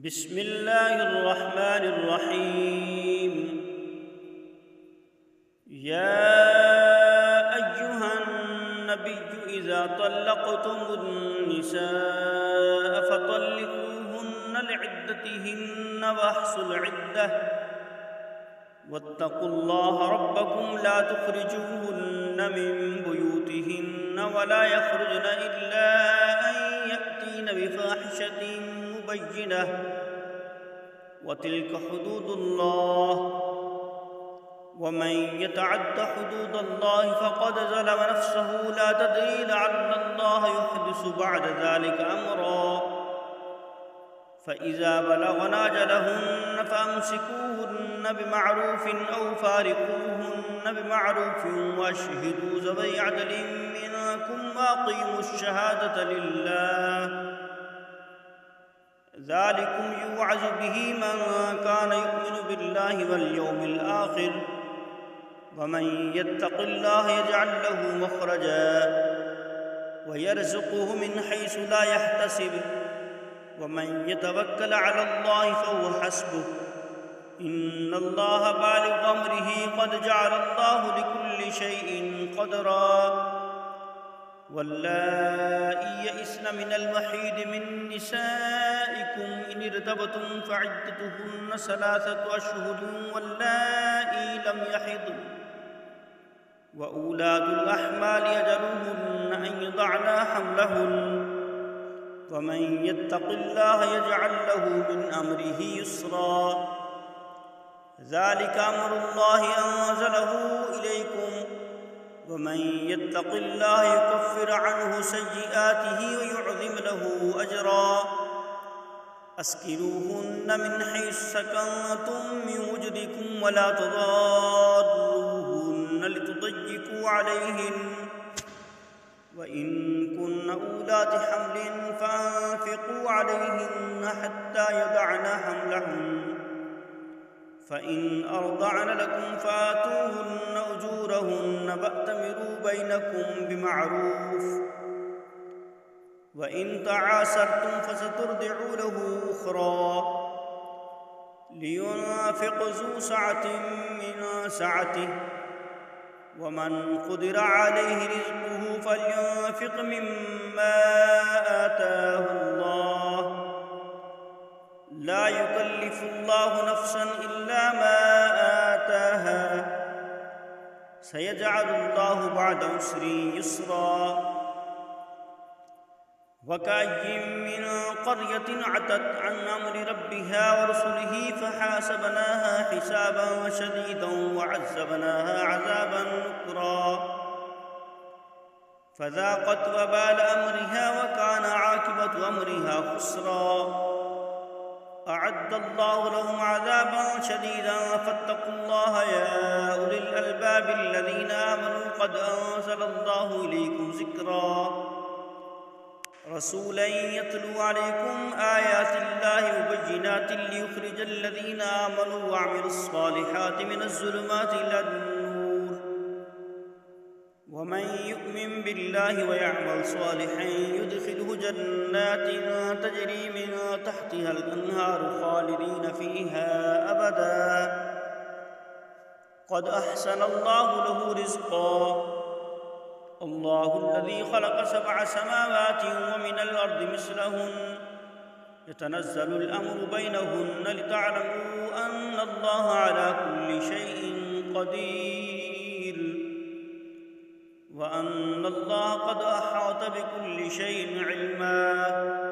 بسم الله الرحمن الرحيم يا أيها النبي إذا طلقتم النساء فطلقوهن لعدتهن وأحصوا العدة واتقوا الله ربكم لا تخرجوهن من بيوتهن ولا يخرجن إلا أن يأتين بفاحشة مبينة وتلك حدود الله ومن يتعد حدود الله فقد ظلم نفسه لا تدري لعل الله يحدث بعد ذلك أمرا فإذا بلغن أجلهن فأمسكوهن بمعروف أو فارقوهن بمعروف وأشهدوا ذوي عدل منكم وأقيموا الشهادة لله ذلكم يوعظ به من كان يؤمن بالله واليوم الآخر ومن يتق الله يجعل له مخرجا ويرزقه من حيث لا يحتسب ومن يتوكل على الله فهو حسبه إن الله بالغ أمره قد جعل الله لكل شيء قدرا واللائي يئسن من المحيض من نسائكم إن ارتبتم فعدتهن 3 أشهر واللائي لم يحضن وأولاد الأحمال أجلهن أن يضعن حملهن ومن يتق الله يجعل له من أمره يسرا ذلك أمر الله أنزله إليكم ومن يتق الله يكفر عنه سيئاته ويعظم له أجرا أسكنوهن من حيث سكنتم من وجدكم ولا تضاروهن لتضيقوا عليهن وإن كن أولات حمل فأنفقوا عليهن حتى يضعن حملهن فإن أرضعن لكم فآتوهن أجورهن وأتمروا بينكم بمعروف وإن تعاسرتم فسترضع له أخرى لينفق ذو سعة من سعته ومن قدر عليه رزقه فلينفق مما آتاه الله لا يكلف الله نفسا إلا ما آتاها سيجعل الله بعد عسر يسرا وكأي من قرية عتت عن أمر ربها ورسله فحاسبناها حسابا شديدا وعذبناها عذابا نكرا فذاقت وبال أمرها وكان عاقبة أمرها خسرا أعد الله لهم عذابا شديدا فاتقوا الله يا أولي الألباب الذين آمنوا قد أنزل الله إليكم ذكرا رسولا يتلو عليكم آيات الله مبينات ليخرج الذين آمنوا وعملوا الصالحات من الظلمات إلى النور ومن يؤمن بالله ويعمل صالحا يدخله جنات تجري من تحتها الأنهار خالدين فيها أبدا قد أحسن الله له رزقا الله الذي خلق 7 سماوات ومن الأرض مثلهن يتنزل الأمر بينهن لتعلموا أن الله على كل شيء قدير وأن الله قد أحاط بكل شيء علما